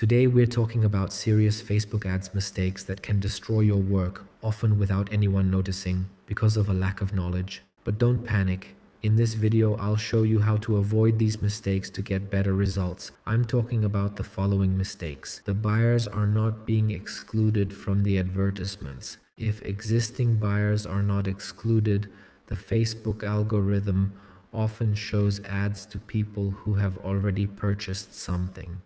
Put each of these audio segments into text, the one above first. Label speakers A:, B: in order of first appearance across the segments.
A: Today we're talking about serious Facebook ads mistakes that can destroy your work, often without anyone noticing, because of a lack of knowledge. But don't panic. In this video, I'll show you how to avoid these mistakes to get better results. I'm talking about the following mistakes. The buyers are not being excluded from the advertisements. If existing buyers are not excluded, the Facebook algorithm often shows ads to people who have already purchased something.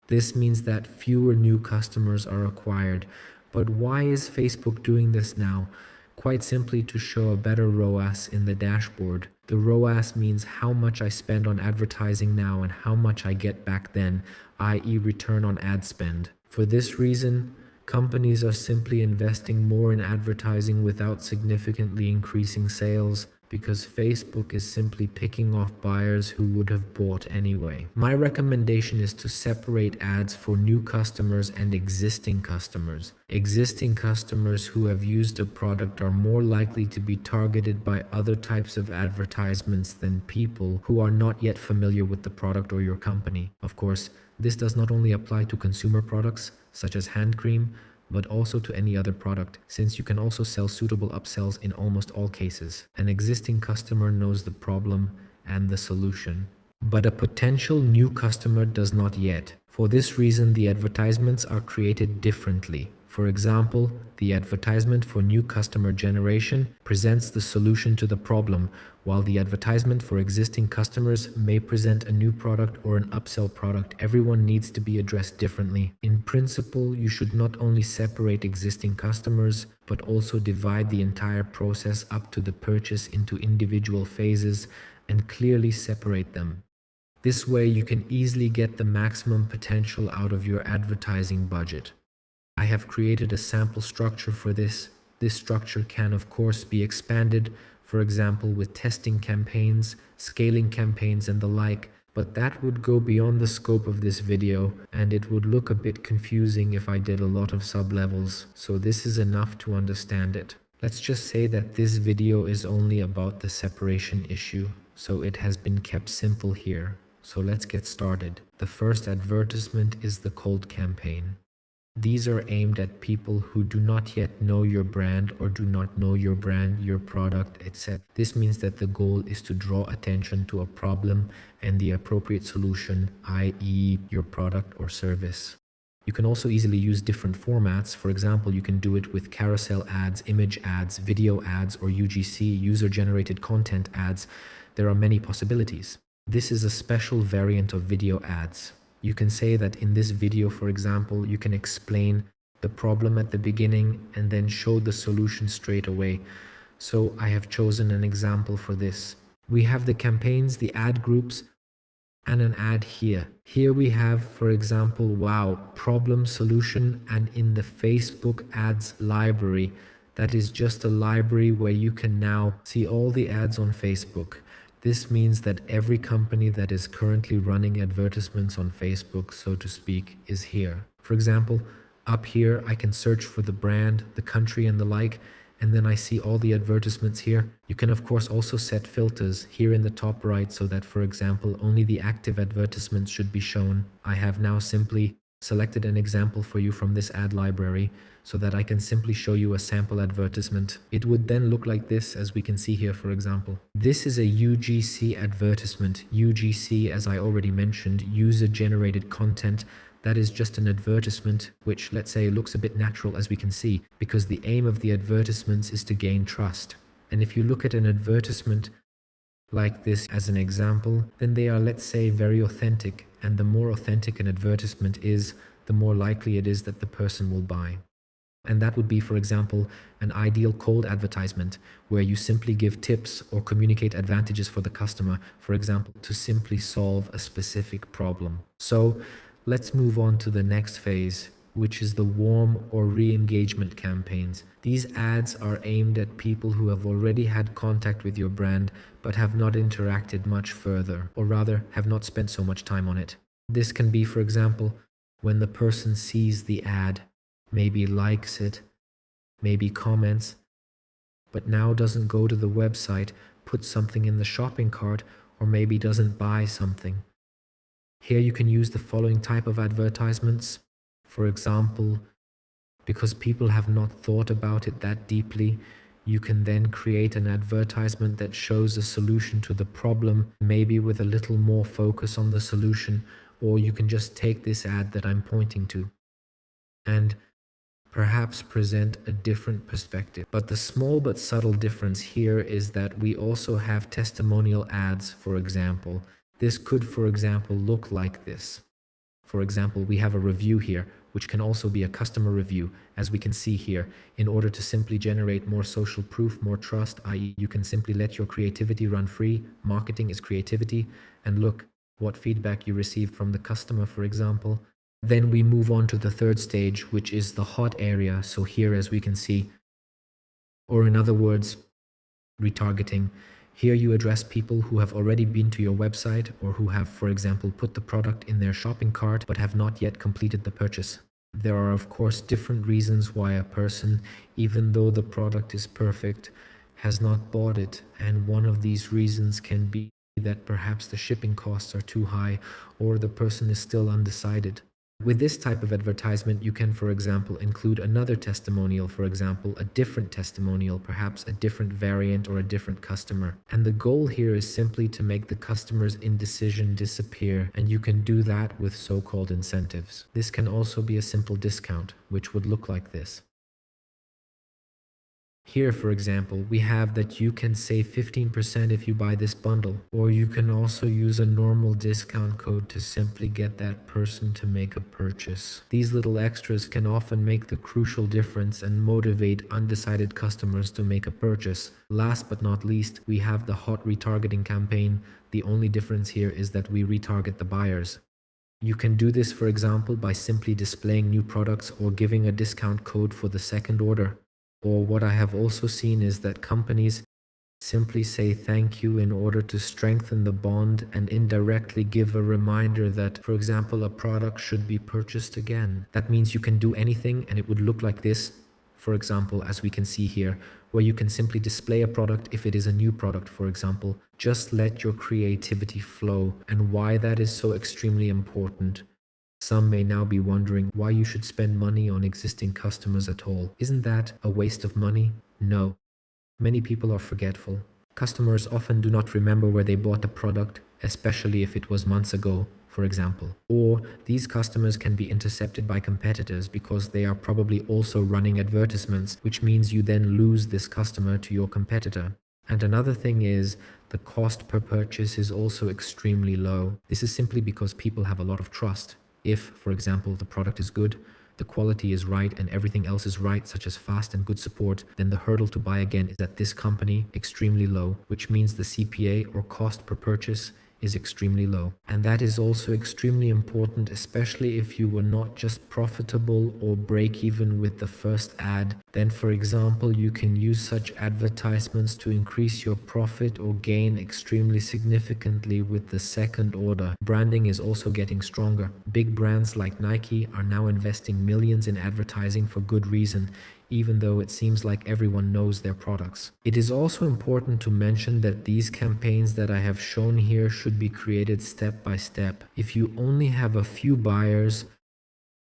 A: This means that fewer new customers are acquired. But why is Facebook doing this now? Quite simply to show a better ROAS in the dashboard. The ROAS means how much I spend on advertising now and how much I get back then, i.e. return on ad spend. For this reason, companies are simply investing more in advertising without significantly increasing sales, because Facebook is simply picking off buyers who would have bought anyway. My recommendation is to separate ads for new customers and existing customers. Existing customers who have used a product are more likely to be targeted by other types of advertisements than people who are not yet familiar with the product or your company. Of course, this does not only apply to consumer products such as hand cream, but also to any other product, since you can also sell suitable upsells in almost all cases. An existing customer knows the problem and the solution, but a potential new customer does not yet. For this reason, the advertisements are created differently. For example, the advertisement for new customer generation presents the solution to the problem, while the advertisement for existing customers may present a new product or an upsell product. Everyone needs to be addressed differently. In principle, you should not only separate existing customers, but also divide the entire process up to the purchase into individual phases and clearly separate them. This way, you can easily get the maximum potential out of your advertising budget. I have created a sample structure for this. This structure can of course be expanded, for example with testing campaigns, scaling campaigns and the like, but that would go beyond the scope of this video and it would look a bit confusing if I did a lot of sub-levels, so this is enough to understand it. Let's just say that this video is only about the separation issue, so it has been kept simple here. So let's get started. The first advertisement is the cold campaign. These are aimed at people who do not yet know your brand or do not know your brand, your product, etc. This means that the goal is to draw attention to a problem and the appropriate solution, i.e. your product or service. You can also easily use different formats. For example, you can do it with carousel ads, image ads, video ads, or UGC, user-generated content ads. There are many possibilities. This is a special variant of video ads. You can say that in this video, for example, you can explain the problem at the beginning and then show the solution straight away. So I have chosen an example for this. We have the campaigns, the ad groups, and an ad here. Here we have, for example, wow, problem, solution, and in the Facebook ads library. That is just a library where you can now see all the ads on Facebook. This means that every company that is currently running advertisements on Facebook, so to speak, is here. For example, up here, I can search for the brand, the country, and the like, and then I see all the advertisements here. You can, of course, also set filters here in the top right so that, for example, only the active advertisements should be shown. I have now simply selected an example for you from this ad library so that I can simply show you a sample advertisement. It would then look like this, as we can see here, for example. This is a UGC advertisement. UGC, as I already mentioned, user-generated content. That is just an advertisement which, let's say, looks a bit natural, as we can see, because the aim of the advertisements is to gain trust. And if you look at an advertisement like this as an example, then they are, let's say, very authentic. And the more authentic an advertisement is, the more likely it is that the person will buy. And that would be, for example, an ideal cold advertisement where you simply give tips or communicate advantages for the customer, for example, to simply solve a specific problem. So let's move on to the next phase, which is the warm or re-engagement campaigns. These ads are aimed at people who have already had contact with your brand but have not interacted much further, or rather have not spent so much time on it. This can be, for example, when the person sees the ad, maybe likes it, maybe comments, but now doesn't go to the website, put something in the shopping cart, or maybe doesn't buy something. Here you can use the following type of advertisements. For example, because people have not thought about it that deeply, you can then create an advertisement that shows a solution to the problem, maybe with a little more focus on the solution, or you can just take this ad that I'm pointing to and perhaps present a different perspective. But the small but subtle difference here is that we also have testimonial ads, for example. This could, for example, look like this. For example, we have a review here, which can also be a customer review, as we can see here. In order to simply generate more social proof, more trust, i.e. you can simply let your creativity run free. Marketing is creativity. And look what feedback you received from the customer, for example. Then we move on to the third stage, which is the hot area. So here, as we can see, or in other words, retargeting. Here you address people who have already been to your website or who have, for example, put the product in their shopping cart but have not yet completed the purchase. There are, of course, different reasons why a person, even though the product is perfect, has not bought it. And one of these reasons can be that perhaps the shipping costs are too high or the person is still undecided. With this type of advertisement, you can, for example, include another testimonial, for example, a different testimonial, perhaps a different variant or a different customer. And the goal here is simply to make the customer's indecision disappear, and you can do that with so-called incentives. This can also be a simple discount, which would look like this. Here, for example, we have that you can save 15% if you buy this bundle, or you can also use a normal discount code to simply get that person to make a purchase. These little extras can often make the crucial difference and motivate undecided customers to make a purchase. Last but not least, we have the hot retargeting campaign. The only difference here is that we retarget the buyers. You can do this, for example, by simply displaying new products or giving a discount code for the second order. Or what I have also seen is that companies simply say thank you in order to strengthen the bond and indirectly give a reminder that, for example, a product should be purchased again. That means you can do anything and it would look like this, for example, as we can see here, where you can simply display a product if it is a new product, for example. Just let your creativity flow. And why that is so extremely important. Some may now be wondering why you should spend money on existing customers at all. Isn't that a waste of money? No. Many people are forgetful. Customers often do not remember where they bought the product, especially if it was months ago, for example. Or these customers can be intercepted by competitors because they are probably also running advertisements, which means you then lose this customer to your competitor. And another thing is, the cost per purchase is also extremely low. This is simply because people have a lot of trust. If, for example, the product is good, the quality is right, and everything else is right, such as fast and good support, then the hurdle to buy again is at this company extremely low, which means the CPA or cost per purchase is extremely low. And that is also extremely important, especially if you were not just profitable or break even with the first ad. Then, for example, you can use such advertisements to increase your profit or gain extremely significantly with the second order. Branding is also getting stronger. Big brands like Nike are now investing millions in advertising for good reason, even though it seems like everyone knows their products. It is also important to mention that these campaigns that I have shown here should be created step by step. If you only have a few buyers,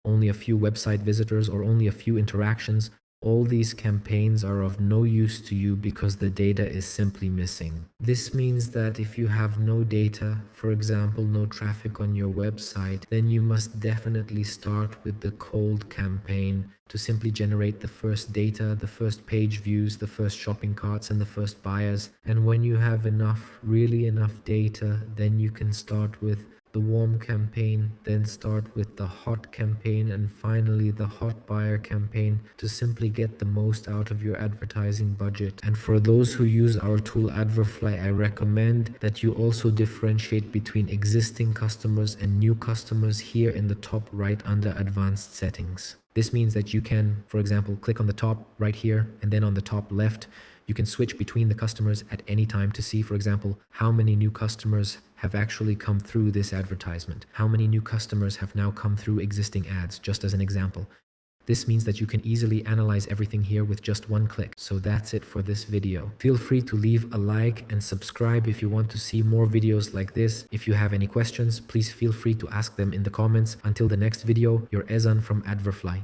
A: only a few website visitors, or only a few interactions, all these campaigns are of no use to you because the data is simply missing. This means that if you have no data, for example, no traffic on your website, then you must definitely start with the cold campaign to simply generate the first data, the first page views, the first shopping carts, and the first buyers. And when you have enough, really enough data, then you can start with the warm campaign, then start with the hot campaign, and finally the hot buyer campaign to simply get the most out of your advertising budget. And for those who use our tool Adverfly, I recommend that you also differentiate between existing customers and new customers here in the top right under advanced settings. This means that you can, for example, click on the top right here, and then on the top left, you can switch between the customers at any time to see, for example, how many new customers have actually come through this advertisement. How many new customers have now come through existing ads, just as an example. This means that you can easily analyze everything here with just one click. So that's it for this video. Feel free to leave a like and subscribe if you want to see more videos like this. If you have any questions, please feel free to ask them in the comments. Until the next video, your Ezan from Adverfly.